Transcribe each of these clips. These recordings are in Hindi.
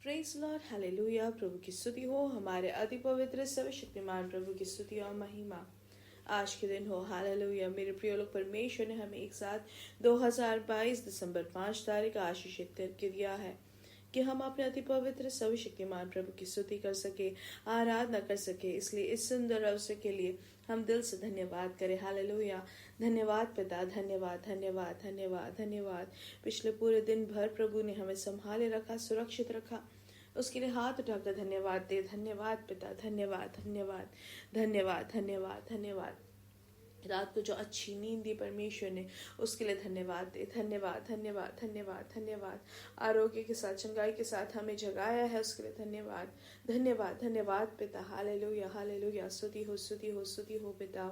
Praise Lord, hallelujah. प्रभु की स्तुति हो, हमारे अति पवित्र सर्वशक्तिमान प्रभु की स्तुति और महिमा आज के दिन हो। हालेलुया। मेरे प्रिय लोग, परमेश्वर ने हमें एक साथ 2022 दिसंबर 5 तारीख आशीषित करके दिया है कि हम अपने अति पवित्र सर्वशक्तिमान प्रभु की स्तुति कर सके, आराधना कर सके। इसलिए इस सुंदर अवसर के लिए हम दिल से धन्यवाद करें। हालेलुया। धन्यवाद पिता, धन्यवाद धन्यवाद धन्यवाद धन्यवाद। पिछले पूरे दिन भर प्रभु ने हमें संभाले रखा, सुरक्षित रखा, उसके लिए हाथ उठाकर धन्यवाद दे। धन्यवाद पिता, धन्यवाद धन्यवाद धन्यवाद धन्यवाद धन्यवाद। रात को जो अच्छी नींद दी परमेश्वर ने, उसके लिए धन्यवाद दे। धन्यवाद धन्यवाद धन्यवाद धन्यवाद। आरोग्य के साथ, चंगाई के साथ हमें जगाया है, उसके लिए धन्यवाद धन्यवाद धन्यवाद पिता। Hallelujah hallelujah. स्तुति हो स्तुति हो स्तुति हो पिता।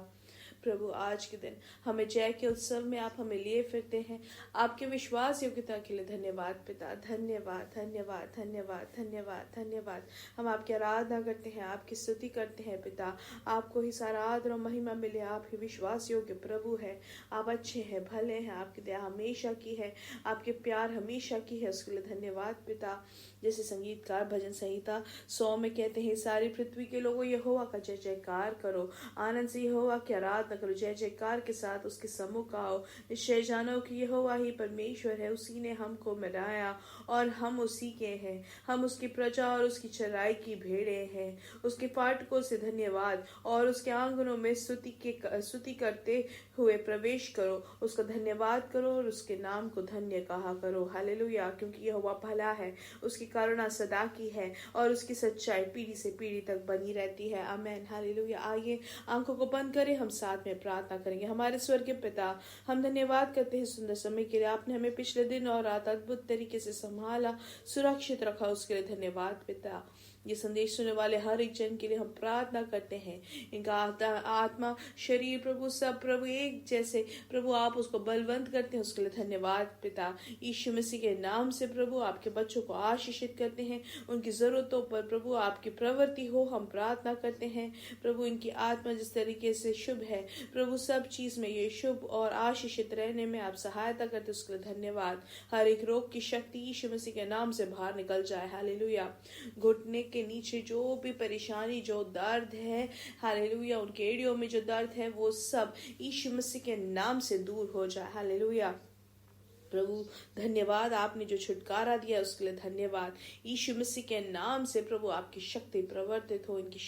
प्रभु आज के दिन हमें जय के उत्सव में आप हमें लिए फिरते हैं। आपके विश्वास योग्यता के लिए धन्यवाद पिता। धन्यवाद धन्यवाद धन्यवाद धन्यवाद धन्यवाद। हम आपकी आराधना करते हैं, आपकी स्तुति करते हैं पिता। आपको ही सारा आदर और महिमा मिले। आप ही विश्वास योग्य प्रभु है। आप अच्छे हैं, भले हैं। आपकी दया हमेशा की है, आपके प्यार हमेशा की है, उसके लिए धन्यवाद पिता। जैसे संगीतकार भजन संहिता 100 में कहते हैं, सारी पृथ्वी के लोगों यहोवा का जय जयकार करो, आनंद से यहोवा की आराधना करो, जय जयकार के साथ उसके सम्मुख आओ। निश्चय जानो कि यहोवा ही परमेश्वर है, उसी ने हमको बनाया और हम उसी के हैं। हम उसकी प्रजा और उसकी चराई की भेड़े हैं। उसके फाटकों से धन्यवाद और उसके आंगनों में स्तुति करते हुए प्रवेश करो। उसका धन्यवाद करो और उसके नाम को धन्य कहा करो। हालेलुया। क्योंकि यहोवा भला है, उसकी करुणा सदा की है और उसकी सच्चाई पीढ़ी से पीढ़ी तक बनी रहती है। आमेन। हालेलुया। आइए आंखों को बंद करें, हम साथ में प्रार्थना करेंगे। हमारे स्वर्गीय पिता, हम धन्यवाद करते हैं सुंदर समय के लिए। आपने हमें पिछले दिन और रात अद्भुत तरीके से संभाला, सुरक्षित रखा, उसके लिए धन्यवाद पिता। ये संदेश सुनने वाले हर एक जन के लिए हम प्रार्थना करते हैं। इनका आत्मा, शरीर प्रभु सब प्रभु एक जैसे प्रभु आप उसको बलवंत करते हैं, उसके लिए धन्यवाद पिता। यीशु मसीह के नाम से प्रभु आपके बच्चों को आशीषित करते हैं। उनकी जरूरतों पर प्रभु आपकी प्रवृत्ति हो, हम प्रार्थना करते हैं। प्रभु इनकी आत्मा जिस तरीके से शुभ है प्रभु, सब चीज में ये शुभ और आशीषित रहने में आप सहायता करते, उसके लिए धन्यवाद। हर एक रोग की शक्ति यीशु मसीह के नाम से बाहर निकल जाए। हालेलुया। घुटने के नीचे जो भी परेशानी, जो दर्द है, हालेलुया, उनके एड़ियों में जो दर्द है, वो सब यीशु मसीह के नाम से दूर हो जाए। हालेलुया। प्रभु धन्यवाद, आपने जो छुटकारा दिया उसके लिए धन्यवाद। यीशु मसीह के नाम से प्रभु आपकी शक्ति प्रवर्तित हो इनके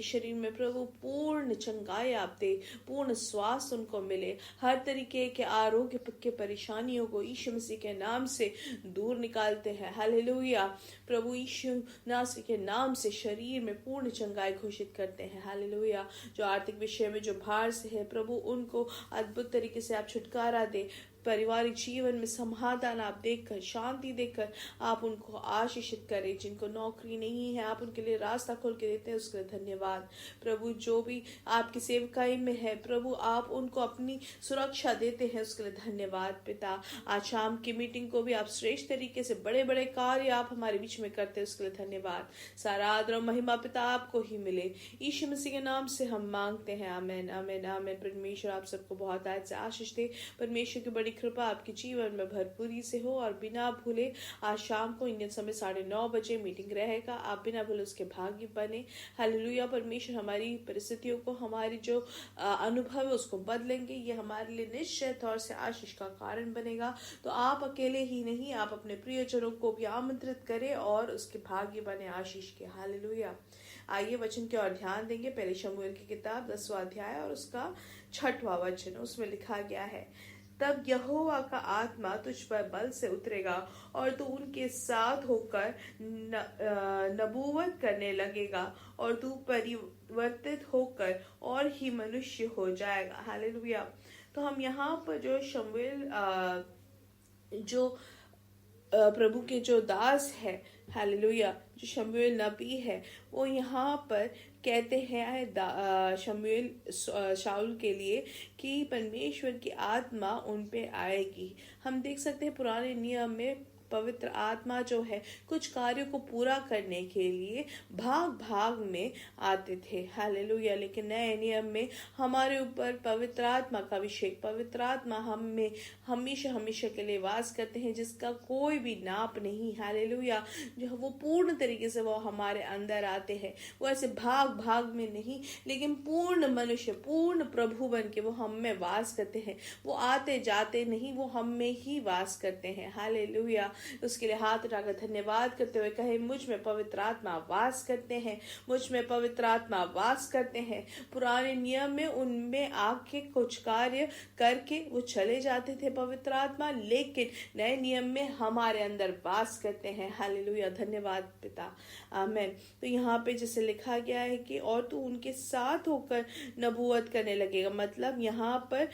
शरीर में प्रभु पूर्ण चंगाई आप दे, पूर्ण स्वास्थ्य उनको मिले। हर तरीके के आरोग्य के परेशानियों को यीशु मसीह के नाम से दूर निकालते हैं। हालेलुया। प्रभु यीशु मसीह के नाम से शरीर में पूर्ण चंगाई घोषित करते हैं। हालेलुया। जो आर्थिक विषय में जो भार से है प्रभु, उनको अद्भुत तरीके से आप छुटकारा दे। पारिवारिक जीवन में समाधान आप देखकर, शांति देकर आप उनको आशीषित करें। जिनको नौकरी नहीं है आप उनके लिए रास्ता खोल के देते हैं, उसके लिए धन्यवाद। प्रभु जो भी आपकी सेवकाई में है प्रभु, आप उनको अपनी सुरक्षा देते हैं, उसके लिए धन्यवाद पिता। आज शाम की मीटिंग को भी आप श्रेष्ठ तरीके से बड़े बड़े कार्य आप हमारे बीच में करते हैं, उसके लिए धन्यवाद। सारा आदर और महिमा पिता आपको ही मिले, यीशु मसीह के नाम से हम मांगते हैं। आमेन आमेन आमेन। परमेश्वर आप सबको बहुत आज से आशीष दे। परमेश्वर की बड़ी कृपा आपके जीवन में भरपूरी से हो और बिना भूले आज शाम को इंडियन समय 9:30 बजे मीटिंग रहेगा। आप बिना भूले उसके भागी बने। हालेलुया। परमेश्वर हमारी परिस्थितियों को, हमारी जो अनुभव है उसको बदलेंगे। ये हमारे लिए निश्चय तौर से आशीष का कारण बनेगा। तो आप अकेले ही नहीं, आप अपने प्रियजनों को भी आमंत्रित करें और उसके भागी बने आशीष के। हालेलुया। आइए वचन की ओर ध्यान देंगे। पहले शमूएल की किताब 10वां अध्याय और उसका 6वां वचन। उसमें लिखा गया है, तब यहोवा का आत्मा तुझ पर बल से उतरेगा और तू उनके साथ होकर नबूवत करने लगेगा और तू परिवर्तित होकर और ही मनुष्य हो जाएगा। हालेलुया। तो हम यहाँ पर जो शमूएल जो प्रभु के जो दास है, हालेलुया, जो शमूएल नबी है, वो यहाँ पर कहते हैं शमूएल शाऊल के लिए कि परमेश्वर की आत्मा उन पे आएगी। हम देख सकते हैं पुराने नियम में पवित्र आत्मा जो है कुछ कार्यों को पूरा करने के लिए भाग भाग में आते थे। हालेलुया। लेकिन नए नियम में हमारे ऊपर पवित्र आत्मा का अभिषेक, पवित्र आत्मा हम में हमेशा हमेशा के लिए वास करते हैं, जिसका कोई भी नाप नहीं। हालेलुया। जो वो पूर्ण तरीके से वो हमारे अंदर आते हैं, वो ऐसे भाग भाग में नहीं, लेकिन पूर्ण मनुष्य, पूर्ण प्रभु बन के वो हम में वास करते हैं। वो आते जाते नहीं, वो हम में ही वास करते हैं। हालेलुया। उसके लिए हाथ उठाकर धन्यवाद करते हुए कहे, मुझ में पवित्र आत्मा वास करते हैं, मुझ में पवित्र आत्मा वास करते हैं। पुराने नियम में उनमें आके कुछ कार्य करके वो चले जाते थे पवित्र आत्मा, लेकिन नए नियम में हमारे अंदर वास करते हैं। हालेलुया। धन्यवाद पिता। आमीन। तो यहाँ पे जैसे लिखा गया है कि और तू उनके साथ होकर नबूवत करने लगेगा, मतलब यहाँ पर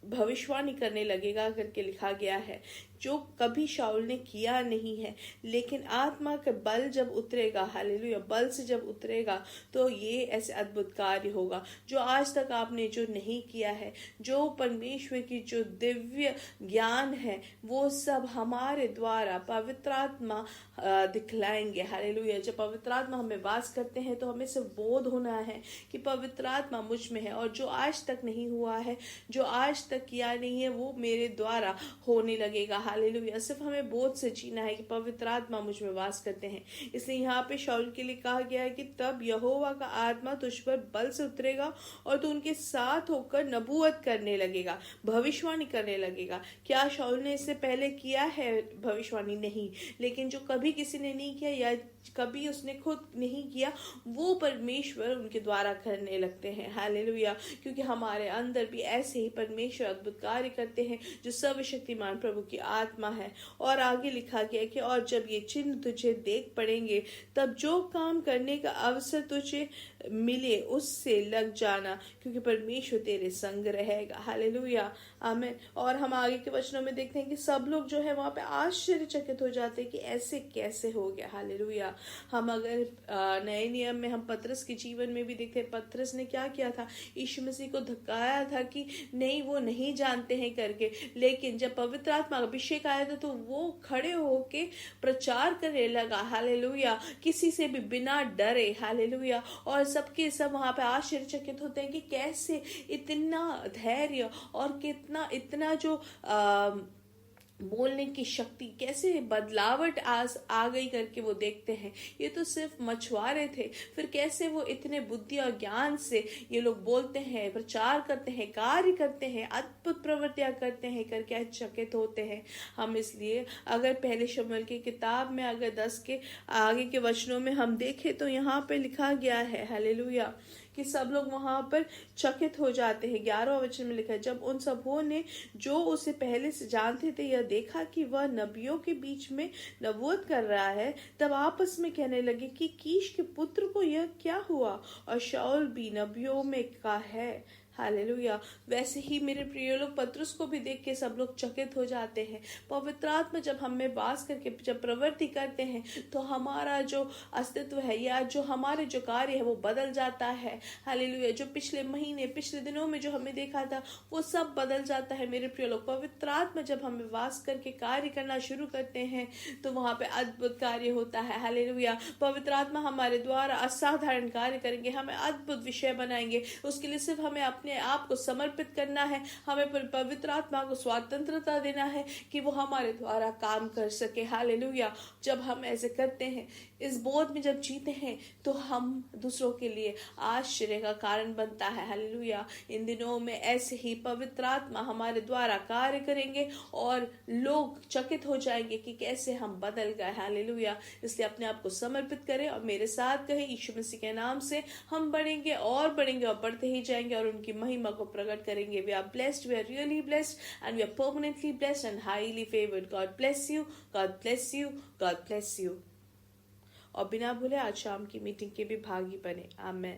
भविष्यवाणी करने लगेगा करके लिखा गया है, जो कभी शाऊल ने किया नहीं है। लेकिन आत्मा का बल जब उतरेगा, हालेलुया, बल से जब उतरेगा तो ये ऐसे अद्भुत कार्य होगा जो आज तक आपने जो नहीं किया है। जो परमेश्वर की जो दिव्य ज्ञान है वो सब हमारे द्वारा पवित्र आत्मा दिखलाएंगे। हालेलुया। जब पवित्र आत्मा हमें वास करते हैं तो हमें सिर्फ बोध होना है कि पवित्र आत्मा मुझ में है, और जो आज तक नहीं हुआ है, जो आज तक किया नहीं है, वो मेरे द्वारा होने लगेगा। हालेलुया। सिर्फ हमें बोध से जीना है कि पवित्र आत्मा मुझ में वास करते हैं। इसलिए यहाँ पे शाऊल के लिए कहा गया है कि तब यहोवा का आत्मा तुझ पर बल से उतरेगा और तू उनके साथ होकर नबूवत करने लगेगा, भविष्यवाणी करने लगेगा। क्या शाऊल ने इससे पहले किया है भविष्यवाणी? नहीं। लेकिन जो कभी किसी ने नहीं किया या कभी उसने खुद नहीं किया, वो परमेश्वर उनके द्वारा करने लगते हैं। हालेलुया। क्योंकि हमारे अंदर भी ऐसे ही परमेश्वर अद्भुत कार्य करते हैं, जो सर्वशक्तिमान प्रभु की आत्मा है। और आगे लिखा गया कि और जब ये चिन्ह तुझे देख पड़ेंगे, तब जो काम करने का अवसर तुझे मिले उससे लग जाना, क्योंकि परमेश्वर तेरे संग रहेगा। हालेलुया। आमीन। और हम आगे के वचनों में देखते हैं कि सब लोग जो है वहां पे आश्चर्यचकित हो जाते हैं कि ऐसे कैसे हो गया। हालेलुया। हम अगर नए नियम में हम पतरस के जीवन में भी देखते हैं, पतरस ने क्या किया था? यीशु मसीह को धक्काया था कि नहीं, वो नहीं जानते हैं करके। लेकिन जब पवित्र आत्मा अभिषेक आया था तो वो खड़े होके प्रचार करने लगा। हालेलुया। किसी से भी बिना डरे। हालेलुया। और सबके सब वहां पे आश्चर्यचकित होते हैं कि कैसे इतना धैर्य और कितना इतना जो बोलने की शक्ति, कैसे बदलावट आ गई करके वो देखते हैं। ये तो सिर्फ मछुआरे थे, फिर कैसे वो इतने बुद्धि और ज्ञान से ये लोग बोलते हैं, प्रचार करते हैं, कार्य करते हैं, अद्भुत प्रवृत्तियां करते हैं करके चकित होते हैं हम। इसलिए अगर पहले शमूएल की किताब में अगर 10 के आगे के वचनों में हम देखें तो यहाँ पे लिखा गया है, हालेलुया, कि सब लोग वहां पर चकित हो जाते हैं। 11वां वचन में लिखा है, जब उन सबों ने जो उसे पहले से जानते थे यह देखा कि वह नबियों के बीच में नबूवत कर रहा है, तब आपस में कहने लगे कि कीश के पुत्र को यह क्या हुआ, और शाऊल भी नबियों में का है। हालेलुया। वैसे ही मेरे प्रिय लोग, पतरस को भी देख के सब लोग चकित हो जाते हैं। पवित्र आत्मा जब हम में वास करके जब प्रवृत्ति करते हैं तो हमारा जो अस्तित्व है या जो हमारे जो कार्य है वो बदल जाता है। हालेलुया। जो पिछले महीने पिछले दिनों में जो हमें देखा था वो सब बदल जाता है मेरे प्रिय लोग। पवित्र आत्मा जब हमें वास करके कार्य करना शुरू करते हैं तो वहां पे अद्भुत कार्य होता है। हालेलुया। पवित्र आत्मा हमारे द्वारा असाधारण कार्य करेंगे, हमें अद्भुत विषय बनाएंगे। उसके लिए सिर्फ हमें अपने आप को समर्पित करना है, हमें पवित्र आत्मा को स्वतंत्रता देना है कि वो हमारे द्वारा काम कर सके। हालेलुया। जब हम ऐसे करते हैं, इस बोध में जब जीते हैं, तो हम दूसरों के लिए आश्चर्य का कारण बनता है। हालेलुया। इन दिनों में ऐसे ही पवित्र आत्मा हमारे द्वारा कार्य करेंगे और लोग चकित हो जाएंगे कि कैसे हम बदल गए। हालेलुया। इसलिए अपने आप को समर्पित करें और मेरे साथ कहे, यीशु मसीह के नाम से हम बढ़ेंगे और बढ़ते ही जाएंगे और उनकी महिमा को प्रकट करेंगे। We are blessed, we are really blessed, and we are permanently blessed and highly favored. God bless you, God bless you, God bless you. और बिना भूले आज शाम की मीटिंग के भी भागी बने। आमेन।